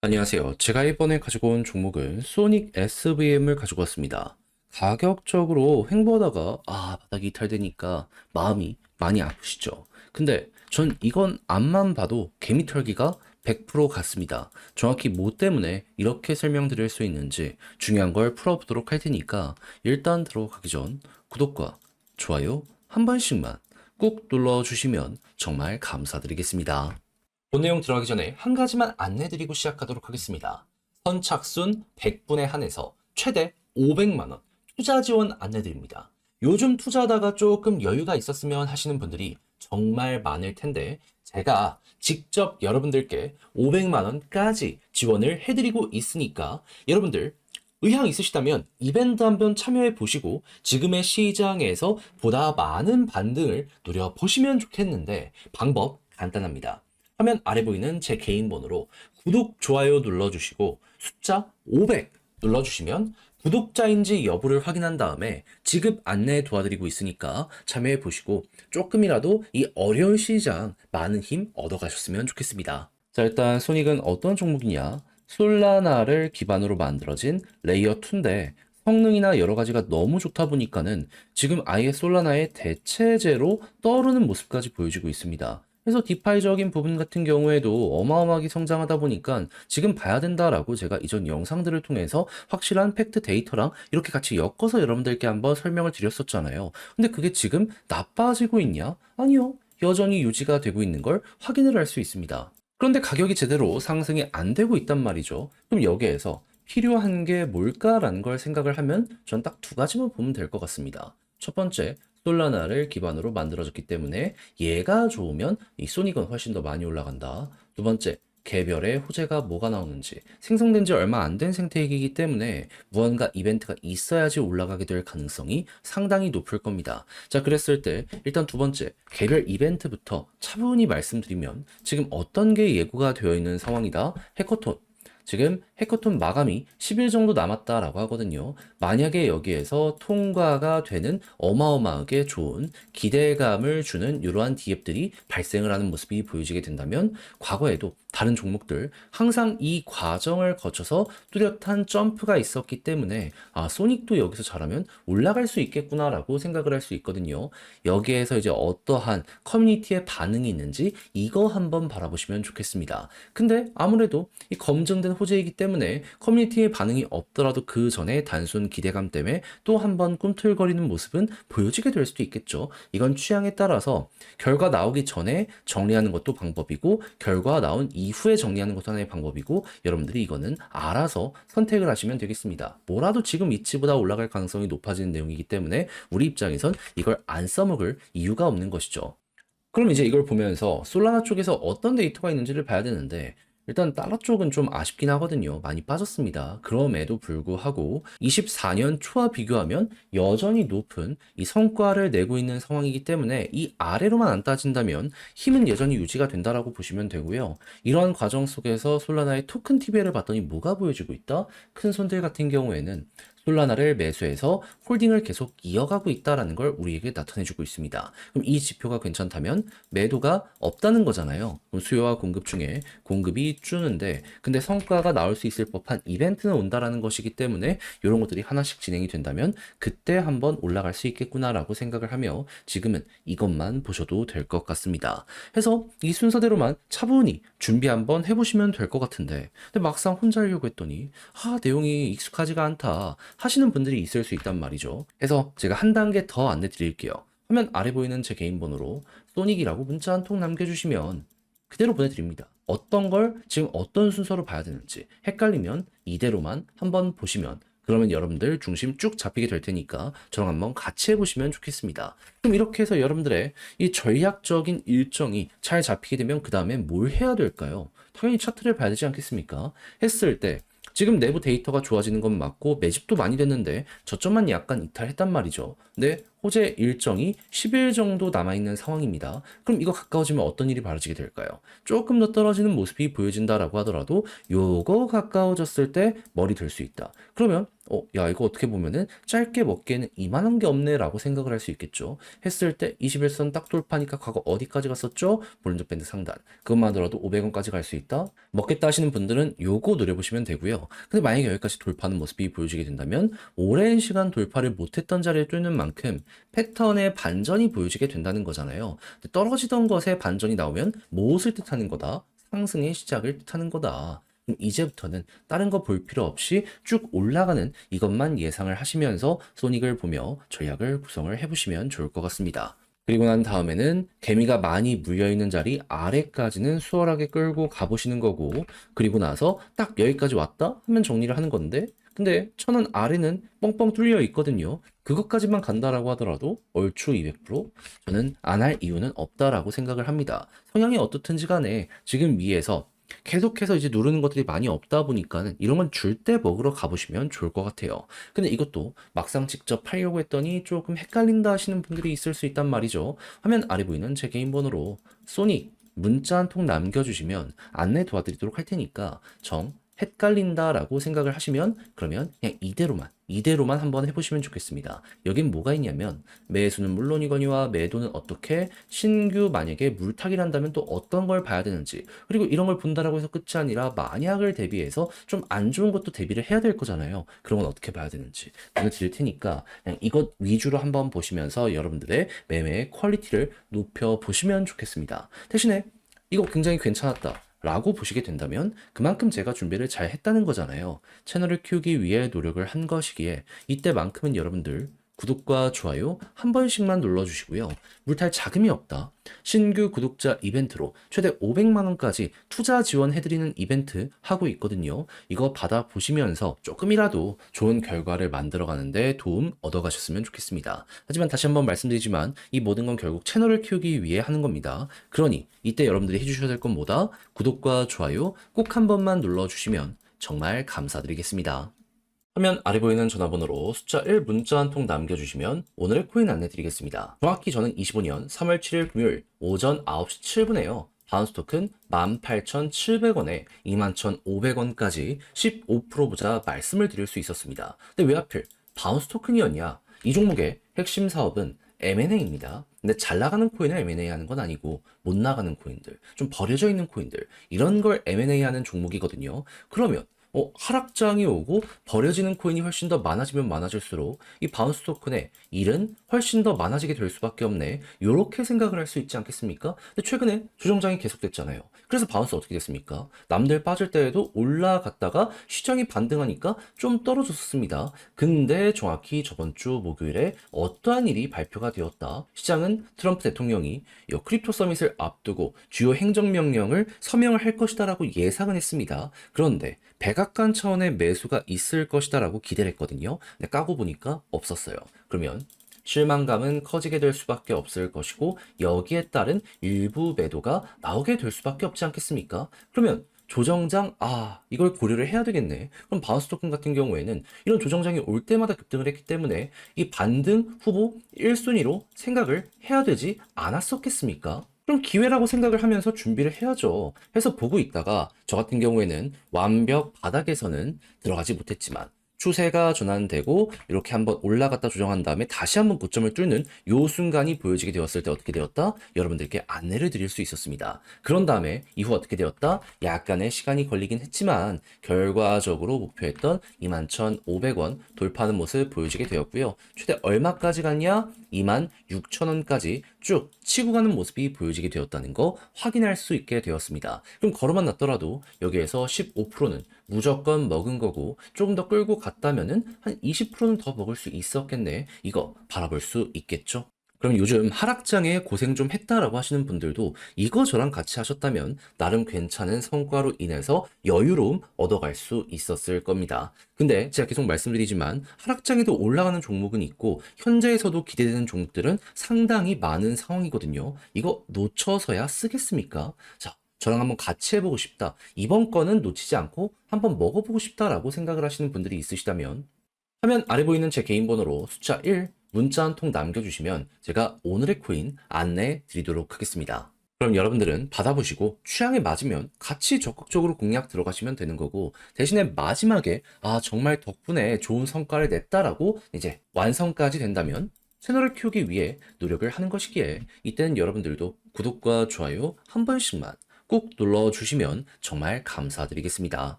안녕하세요. 제가 이번에 가지고 온 종목은 소닉 SVM을 가지고 왔습니다. 가격적으로 횡보하다가 바닥이 이탈되니까 마음이 많이 아프시죠? 근데 전 이건 앞만 봐도 개미털기가 100% 같습니다. 정확히 뭐 때문에 이렇게 설명드릴 수 있는지 중요한 걸 풀어보도록 할 테니까 일단 들어가기 전 구독과 좋아요 한 번씩만 꾹 눌러주시면 정말 감사드리겠습니다. 본 내용 들어가기 전에 한 가지만 안내드리고 시작하도록 하겠습니다. 선착순 100분에 한해서 최대 500만 원 투자 지원 안내드립니다. 요즘 투자하다가 조금 여유가 있었으면 하시는 분들이 정말 많을 텐데 제가 직접 여러분들께 500만 원까지 지원을 해드리고 있으니까 여러분들 의향 있으시다면 이벤트 한번 참여해 보시고 지금의 시장에서 보다 많은 반등을 노려보시면 좋겠는데 방법 간단합니다. 화면 아래 보이는 제 개인 번호로 구독, 좋아요 눌러주시고 숫자 500 눌러주시면 구독자인지 여부를 확인한 다음에 지급 안내 도와드리고 있으니까 참여해 보시고 조금이라도 이 어려운 시장 많은 힘 얻어가셨으면 좋겠습니다. 자, 일단 소닉은 어떤 종목이냐? 솔라나를 기반으로 만들어진 레이어 2인데 성능이나 여러 가지가 너무 좋다 보니까는 지금 아예 솔라나의 대체제로 떠오르는 모습까지 보여주고 있습니다. 그래서 디파이적인 부분 같은 경우에도 어마어마하게 성장하다 보니까 지금 봐야 된다라고 제가 이전 영상들을 통해서 확실한 팩트 데이터랑 이렇게 같이 엮어서 여러분들께 한번 설명을 드렸었잖아요. 근데 그게 지금 나빠지고 있냐? 아니요. 여전히 유지가 되고 있는 걸 확인을 할 수 있습니다. 그런데 가격이 제대로 상승이 안 되고 있단 말이죠. 그럼 여기에서 필요한 게 뭘까라는 걸 생각을 하면 전 딱 두 가지만 보면 될 것 같습니다. 첫 번째, 솔라나를 기반으로 만들어졌기 때문에 얘가 좋으면 이 소닉은 훨씬 더 많이 올라간다. 두 번째, 개별의 호재가 뭐가 나오는지 생성된 지 얼마 안 된 생태이기 때문에 무언가 이벤트가 있어야지 올라가게 될 가능성이 상당히 높을 겁니다. 자, 그랬을 때 일단 두 번째, 개별 이벤트부터 차분히 말씀드리면 지금 어떤 게 예고가 되어 있는 상황이다. 해커톤. 지금 해커톤 마감이 10일 정도 남았다라고 하거든요. 만약에 여기에서 통과가 되는 어마어마하게 좋은 기대감을 주는 이러한 디앱들이 발생을 하는 모습이 보여지게 된다면 과거에도 다른 종목들 항상 이 과정을 거쳐서 뚜렷한 점프가 있었기 때문에 소닉도 여기서 잘하면 올라갈 수 있겠구나라고 생각을 할 수 있거든요. 여기에서 이제 어떠한 커뮤니티의 반응이 있는지 이거 한번 바라보시면 좋겠습니다. 근데 아무래도 이 검증된 호재이기 때문에 커뮤니티의 반응이 없더라도 그 전에 단순 기대감 때문에 또 한번 꿈틀거리는 모습은 보여지게 될 수도 있겠죠. 이건 취향에 따라서 결과 나오기 전에 정리하는 것도 방법이고 결과 나온 이후에 정리하는 것도 하나의 방법이고 여러분들이 이거는 알아서 선택을 하시면 되겠습니다. 뭐라도 지금 이치보다 올라갈 가능성이 높아지는 내용이기 때문에 우리 입장에선 이걸 안 써먹을 이유가 없는 것이죠. 그럼 이제 이걸 보면서 솔라나 쪽에서 어떤 데이터가 있는지를 봐야 되는데 일단 달러 쪽은 좀 아쉽긴 하거든요. 많이 빠졌습니다. 그럼에도 불구하고 24년 초와 비교하면 여전히 높은 이 성과를 내고 있는 상황이기 때문에 이 아래로만 안 따진다면 힘은 여전히 유지가 된다라고 보시면 되고요. 이러한 과정 속에서 솔라나의 토큰 TV를 봤더니 뭐가 보여지고 있다? 큰 손들 같은 경우에는 솔라나를 매수해서 홀딩을 계속 이어가고 있다라는 걸 우리에게 나타내주고 있습니다. 그럼 이 지표가 괜찮다면 매도가 없다는 거잖아요. 그럼 수요와 공급 중에 공급이 주는데 근데 성과가 나올 수 있을 법한 이벤트는 온다라는 것이기 때문에 이런 것들이 하나씩 진행이 된다면 그때 한번 올라갈 수 있겠구나라고 생각을 하며 지금은 이것만 보셔도 될 것 같습니다. 해서 이 순서대로만 차분히 준비 한번 해보시면 될 것 같은데 근데 막상 혼자 하려고 했더니 내용이 익숙하지가 않다 하시는 분들이 있을 수 있단 말이죠. 그래서 제가 한 단계 더 안내 드릴게요. 화면 아래 보이는 제 개인 번호로 소닉이라고 문자 한 통 남겨주시면 그대로 보내드립니다. 어떤 걸 지금 어떤 순서로 봐야 되는지 헷갈리면 이대로만 한번 보시면 그러면 여러분들 중심 쭉 잡히게 될 테니까 저랑 한번 같이 해보시면 좋겠습니다. 그럼 이렇게 해서 여러분들의 이 전략적인 일정이 잘 잡히게 되면 그 다음에 뭘 해야 될까요? 당연히 차트를 봐야 되지 않겠습니까? 했을 때 지금 내부 데이터가 좋아지는 건 맞고 매집도 많이 됐는데 저점만 약간 이탈했단 말이죠. 근데 호재 일정이 10일 정도 남아있는 상황입니다. 그럼 이거 가까워지면 어떤 일이 벌어지게 될까요? 조금 더 떨어지는 모습이 보여진다라고 하더라도 요거 가까워졌을 때 머리 들 수 있다. 그러면 야, 이거 어떻게 보면은 짧게 먹기에는 이만한 게 없네 라고 생각을 할 수 있겠죠. 했을 때 21선 딱 돌파니까 과거 어디까지 갔었죠? 볼린저 밴드 상단. 그것만 하더라도 500원까지 갈 수 있다. 먹겠다 하시는 분들은 요거 노려보시면 되고요. 근데 만약에 여기까지 돌파하는 모습이 보여지게 된다면 오랜 시간 돌파를 못했던 자리에 뚫는 만큼 패턴의 반전이 보여지게 된다는 거잖아요. 근데 떨어지던 것에 반전이 나오면 무엇을 뜻하는 거다? 상승의 시작을 뜻하는 거다. 그럼 이제부터는 다른 거 볼 필요 없이 쭉 올라가는 이것만 예상을 하시면서 소닉을 보며 전략을 구성을 해보시면 좋을 것 같습니다. 그리고 난 다음에는 개미가 많이 물려있는 자리 아래까지는 수월하게 끌고 가보시는 거고, 그리고 나서 딱 여기까지 왔다 하면 정리를 하는 건데, 근데 1000원 아래는 뻥뻥 뚫려 있거든요. 그것까지만 간다라고 하더라도 얼추 200% 저는 안 할 이유는 없다라고 생각을 합니다. 성향이 어떻든지 간에 지금 위에서 계속해서 이제 누르는 것들이 많이 없다 보니까는 이런 건 줄 때 먹으러 가보시면 좋을 것 같아요. 근데 이것도 막상 직접 팔려고 했더니 조금 헷갈린다 하시는 분들이 있을 수 있단 말이죠. 화면 아래 보이는 제 개인 번호로 소닉 문자 한 통 남겨주시면 안내 도와드리도록 할 테니까 헷갈린다라고 생각을 하시면 그러면 그냥 이대로만 한번 해보시면 좋겠습니다. 여긴 뭐가 있냐면 매수는 물론이거니와 매도는 어떻게 신규 만약에 물타기를 한다면 또 어떤 걸 봐야 되는지 그리고 이런 걸 본다라고 해서 끝이 아니라 만약을 대비해서 좀 안 좋은 것도 대비를 해야 될 거잖아요. 그런 건 어떻게 봐야 되는지 오늘 드릴 테니까 그냥 이것 위주로 한번 보시면서 여러분들의 매매의 퀄리티를 높여 보시면 좋겠습니다. 대신에 이거 굉장히 괜찮았다 라고 보시게 된다면 그만큼 제가 준비를 잘 했다는 거잖아요. 채널을 키우기 위해 노력을 한 것이기에 이때만큼은 여러분들 구독과 좋아요 한 번씩만 눌러주시고요. 물탈 자금이 없다. 신규 구독자 이벤트로 최대 500만 원까지 투자 지원해드리는 이벤트 하고 있거든요. 이거 받아보시면서 조금이라도 좋은 결과를 만들어가는데 도움 얻어가셨으면 좋겠습니다. 하지만 다시 한번 말씀드리지만 이 모든 건 결국 채널을 키우기 위해 하는 겁니다. 그러니 이때 여러분들이 해주셔야 될 건 뭐다? 구독과 좋아요 꼭 한 번만 눌러주시면 정말 감사드리겠습니다. 화면 아래 보이는 전화번호로 숫자 1 문자 한 통 남겨주시면 오늘의 코인 안내 드리겠습니다. 정확히 저는 25년 3월 7일 금요일 오전 9시 7분에요. 바운스 토큰 18,700원에 21,500원까지 15% 보자 말씀을 드릴 수 있었습니다. 근데 왜 하필 바운스 토큰이었냐? 이 종목의 핵심 사업은 M&A입니다. 근데 잘 나가는 코인을 M&A 하는 건 아니고 못 나가는 코인들, 좀 버려져 있는 코인들 이런 걸 M&A 하는 종목이거든요. 그러면 하락장이 오고 버려지는 코인이 훨씬 더 많아지면 많아질수록 이 바운스 토큰의 일은 훨씬 더 많아지게 될 수밖에 없네. 요렇게 생각을 할 수 있지 않겠습니까? 근데 최근에 조정장이 계속됐잖아요. 그래서 바운스 어떻게 됐습니까? 남들 빠질 때에도 올라갔다가 시장이 반등하니까 좀 떨어졌습니다. 근데 정확히 저번 주 목요일에 어떠한 일이 발표가 되었다. 시장은 트럼프 대통령이 이 크립토 서밋을 앞두고 주요 행정명령을 서명을 할 것이다라고 예상은 했습니다. 그런데 백악관 차원의 매수가 있을 것이다라고 기대를 했거든요. 근데 까고 보니까 없었어요. 그러면 실망감은 커지게 될 수밖에 없을 것이고 여기에 따른 일부 매도가 나오게 될 수밖에 없지 않겠습니까? 그러면 조정장, 이걸 고려를 해야 되겠네. 그럼 바운스 토큰 같은 경우에는 이런 조정장이 올 때마다 급등을 했기 때문에 이 반등 후보 1순위로 생각을 해야 되지 않았었겠습니까? 그럼 기회라고 생각을 하면서 준비를 해야죠. 해서 보고 있다가 저 같은 경우에는 완벽 바닥에서는 들어가지 못했지만 추세가 전환되고 이렇게 한번 올라갔다 조정한 다음에 다시 한번 고점을 뚫는 요 순간이 보여지게 되었을 때 어떻게 되었다? 여러분들께 안내를 드릴 수 있었습니다. 그런 다음에 이후 어떻게 되었다? 약간의 시간이 걸리긴 했지만 결과적으로 목표했던 21,500원 돌파하는 모습 보여지게 되었고요. 최대 얼마까지 갔냐? 26,000원까지 쭉 치고 가는 모습이 보여지게 되었다는 거 확인할 수 있게 되었습니다. 그럼 걸어만 놨더라도 여기에서 15%는 무조건 먹은 거고 조금 더 끌고 갔다면은 한 20%는 더 먹을 수 있었겠네. 이거 바라볼 수 있겠죠? 그럼 요즘 하락장에 고생 좀 했다라고 하시는 분들도 이거 저랑 같이 하셨다면 나름 괜찮은 성과로 인해서 여유로움 얻어갈 수 있었을 겁니다. 근데 제가 계속 말씀드리지만 하락장에도 올라가는 종목은 있고 현재에서도 기대되는 종목들은 상당히 많은 상황이거든요. 이거 놓쳐서야 쓰겠습니까? 자, 저랑 한번 같이 해보고 싶다. 이번 거는 놓치지 않고 한번 먹어보고 싶다라고 생각을 하시는 분들이 있으시다면 화면 아래 보이는 제 개인 번호로 숫자 1 문자 한 통 남겨주시면 제가 오늘의 코인 안내 드리도록 하겠습니다. 그럼 여러분들은 받아보시고 취향에 맞으면 같이 적극적으로 공략 들어가시면 되는 거고, 대신에 마지막에 정말 덕분에 좋은 성과를 냈다라고 이제 완성까지 된다면 채널을 키우기 위해 노력을 하는 것이기에, 이때는 여러분들도 구독과 좋아요 한 번씩만 꼭 눌러주시면 정말 감사드리겠습니다.